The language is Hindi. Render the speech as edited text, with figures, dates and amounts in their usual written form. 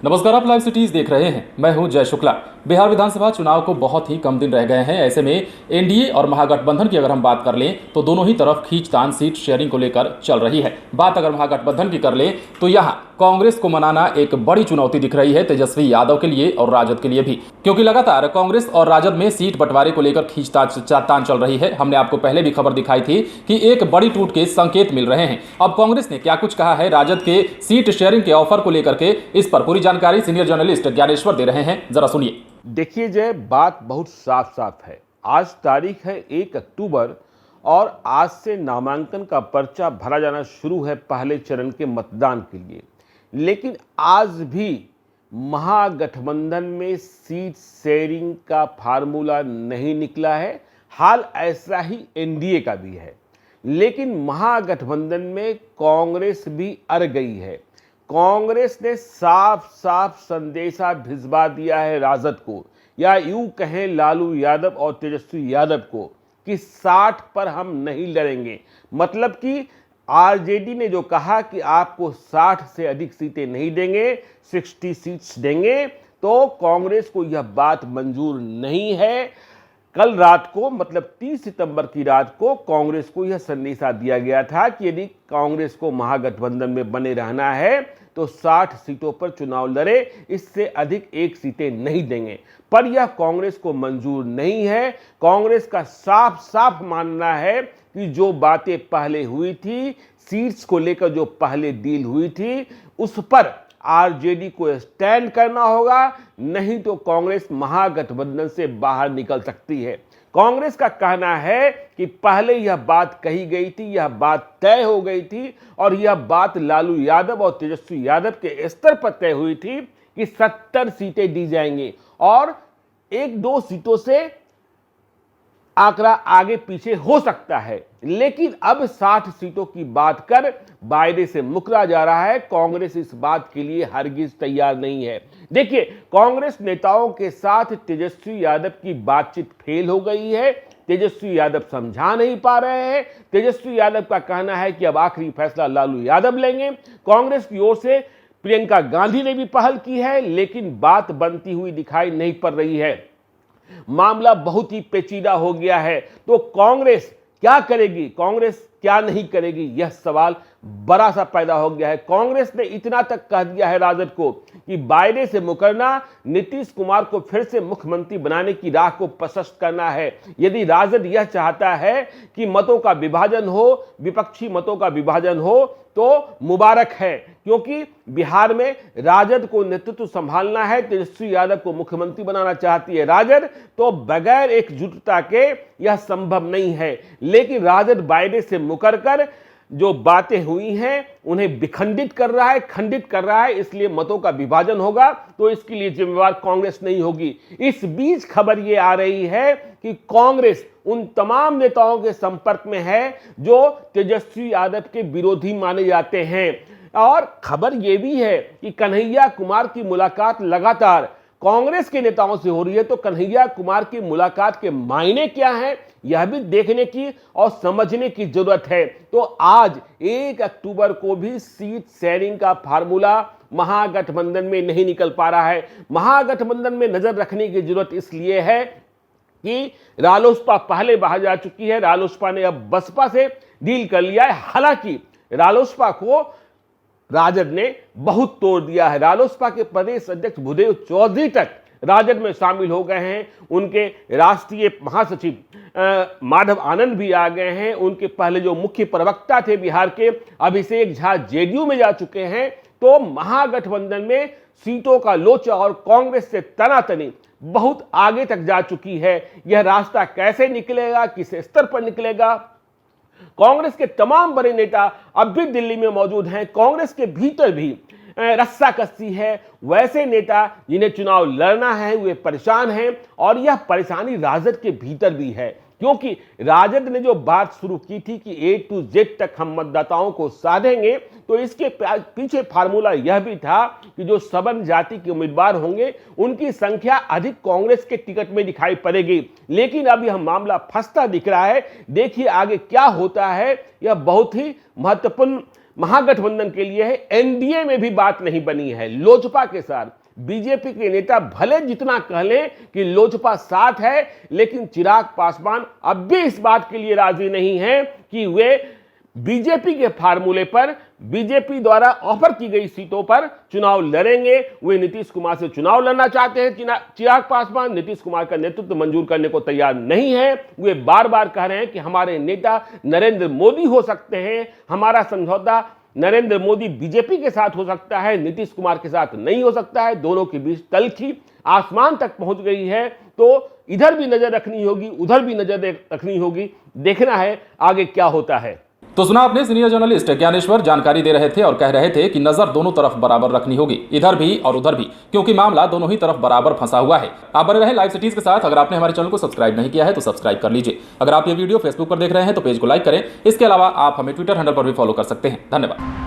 नमस्कार, आप लाइव सिटीज देख रहे हैं। मैं हूं जय शुक्ला। बिहार विधानसभा चुनाव को बहुत ही कम दिन रह गए हैं। ऐसे में एनडीए और महागठबंधन की अगर हम बात कर लें तो दोनों ही तरफ खींचतान सीट शेयरिंग को लेकर चल रही है। बात अगर महागठबंधन की कर लें तो यहां कांग्रेस को मनाना एक बड़ी चुनौती दिख रही है तेजस्वी यादव के लिए और राजद के लिए भी, क्योंकि लगातार कांग्रेस और राजद में सीट बंटवारे को लेकर खींचतान चल रही है। हमने आपको पहले भी खबर दिखाई थी कि एक बड़ी टूट के संकेत मिल रहे हैं। अब कांग्रेस ने क्या कुछ कहा है राजद के सीट शेयरिंग के ऑफर को लेकर के, इस पर पूरी जानकारी सीनियर जर्नलिस्ट ज्ञानेश्वर दे रहे हैं। जरा सुनिए। देखिए जय, बात बहुत साफ साफ है। आज तारीख है 1 अक्टूबर और आज से नामांकन का पर्चा भरा जाना शुरू है पहले चरण के मतदान के लिए। लेकिन आज भी महागठबंधन में सीट शेयरिंग का फार्मूला नहीं निकला है। हाल ऐसा ही एनडीए का भी है। लेकिन महागठबंधन में कांग्रेस भी अड़ गई है। कांग्रेस ने साफ साफ संदेशा भिजवा दिया है राजद को, या यूं कहें लालू यादव और तेजस्वी यादव को, कि 60 पर हम नहीं लड़ेंगे। मतलब कि आरजेडी ने जो कहा कि आपको 60 से अधिक सीटें नहीं देंगे, 60 सीट्स देंगे, तो कांग्रेस को यह बात मंजूर नहीं है। कल रात को, मतलब 30 सितंबर की रात को कांग्रेस को यह संदेशा दिया गया था कि यदि कांग्रेस को महागठबंधन में बने रहना है तो 60 सीटों पर चुनाव लड़े, इससे अधिक एक सीटें नहीं देंगे। पर यह कांग्रेस को मंजूर नहीं है। कांग्रेस का साफ साफ मानना है कि जो बातें पहले हुई थी, सीट्स को लेकर जो पहले डील हुई थी, उस पर आरजेडी को स्टैंड करना होगा, नहीं तो कांग्रेस महागठबंधन से बाहर निकल सकती है। कांग्रेस का कहना है कि पहले यह बात कही गई थी, यह बात तय हो गई थी, और यह बात लालू यादव और तेजस्वी यादव के स्तर पर तय हुई थी कि 70 सीटें दी जाएंगी और 1-2 सीटों से आंकड़ा आगे पीछे हो सकता है। लेकिन अब 60 सीटों की बात कर वायदे से मुकरा जा रहा है। कांग्रेस इस बात के लिए हरगिज तैयार नहीं है। देखिए, कांग्रेस नेताओं के साथ तेजस्वी यादव की बातचीत फेल हो गई है। तेजस्वी यादव समझा नहीं पा रहे हैं। तेजस्वी यादव का कहना है कि अब आखिरी फैसला लालू यादव लेंगे। कांग्रेस की ओर से प्रियंका गांधी ने भी पहल की है, लेकिन बात बनती हुई दिखाई नहीं पड़ रही है। मामला बहुत ही पेचीदा हो गया है। तो कांग्रेस क्या करेगी, कांग्रेस क्या नहीं करेगी, यह सवाल बड़ा सा पैदा हो गया है। कांग्रेस ने इतना तक कह दिया है राजद को कि वायदे से मुकरना नीतीश कुमार को फिर से मुख्यमंत्री बनाने की राह को प्रशस्त करना है। यदि राजद यह चाहता है कि मतों का विभाजन हो, विपक्षी मतों का विभाजन हो, तो मुबारक है, क्योंकि बिहार में राजद को नेतृत्व संभालना है। तेजस्वी यादव को मुख्यमंत्री बनाना चाहती है राजद, तो बगैर एकजुटता के यह संभव नहीं है। लेकिन राजद वायदे से मुकर कर जो बातें हुई हैं उन्हें विखंडित कर रहा है, खंडित कर रहा है, इसलिए मतों का विभाजन होगा, तो इसके लिए जिम्मेवार कांग्रेस नहीं होगी। इस बीच खबर यह आ रही है कि कांग्रेस उन तमाम नेताओं के संपर्क में है जो तेजस्वी यादव के विरोधी माने जाते हैं। और खबर यह भी है कि कन्हैया कुमार की मुलाकात लगातार कांग्रेस के नेताओं से हो रही है। तो कन्हैया कुमार की मुलाकात के मायने क्या हैं, यह भी देखने की और समझने की जरूरत है। तो आज 1 अक्टूबर को भी सीट शेयरिंग का फार्मूला महागठबंधन में नहीं निकल पा रहा है। महागठबंधन में नजर रखने की जरूरत इसलिए है कि रालोसपा पहले बाहर जा चुकी है। रालोसपा ने अब बसपा से डील कर लिया है। हालांकि रालोसपा को राजद ने बहुत तोड़ दिया है। रालोसपा के प्रदेश अध्यक्ष भूदेव चौधरी तक राजद में शामिल हो गए हैं। उनके राष्ट्रीय महासचिव माधव आनंद भी आ गए हैं। उनके पहले जो मुख्य प्रवक्ता थे बिहार के, अभिषेक झा, जेडीयू में जा चुके हैं। तो महागठबंधन में सीटों का लोचा और कांग्रेस से तनातनी बहुत आगे तक जा चुकी है। यह रास्ता कैसे निकलेगा, किस स्तर पर निकलेगा, कांग्रेस के तमाम बड़े नेता अब भी दिल्ली में मौजूद हैं। कांग्रेस के भीतर भी रस्साकसी है। वैसे नेता जिन्हें चुनाव लड़ना है वे परेशान हैं, और यह परेशानी राजद के भीतर भी है, क्योंकि राजद ने जो बात शुरू की थी कि A to Z तक हम मतदाताओं को साधेंगे, तो इसके पीछे फार्मूला यह भी था कि जो सवर्ण जाति के उम्मीदवार होंगे उनकी संख्या अधिक कांग्रेस के टिकट में दिखाई पड़ेगी। लेकिन अब यह मामला फंसता दिख रहा है। देखिए आगे क्या होता है। यह बहुत ही महत्वपूर्ण महागठबंधन के लिए है, एनडीए में भी बात नहीं बनी है। लोजपा के साथ बीजेपी के नेता भले जितना कह लें कि लोजपा साथ है, लेकिन चिराग पासवान अब भी इस बात के लिए राजी नहीं है कि वे बीजेपी के फार्मूले पर, बीजेपी द्वारा ऑफर की गई सीटों पर चुनाव लड़ेंगे। वे नीतीश कुमार से चुनाव लड़ना चाहते हैं। चिराग पासवान नीतीश कुमार का नेतृत्व मंजूर करने को तैयार नहीं है। वे बार बार कह रहे हैं कि हमारे नेता नरेंद्र मोदी हो सकते हैं, हमारा समझौता नरेंद्र मोदी बीजेपी के साथ हो सकता है, नीतीश कुमार के साथ नहीं हो सकता है। दोनों के बीच तल्खी आसमान तक पहुंच गई है। तो इधर भी नजर रखनी होगी, उधर भी नजर रखनी होगी। देखना है आगे क्या होता है। तो सुना आपने, सीनियर जर्नलिस्ट ज्ञानेश्वर जानकारी दे रहे थे और कह रहे थे कि नजर दोनों तरफ बराबर रखनी होगी, इधर भी और उधर भी, क्योंकि मामला दोनों ही तरफ बराबर फंसा हुआ है। आप बने रहे लाइव सिटीज के साथ। अगर आपने हमारे चैनल को सब्सक्राइब नहीं किया है तो सब्सक्राइब कर लीजिए। अगर आप ये वीडियो फेसबुक पर देख रहे हैं तो पेज को लाइक करें। इसके अलावा आप हमें ट्विटर हैंडल पर भी फॉलो कर सकते हैं। धन्यवाद।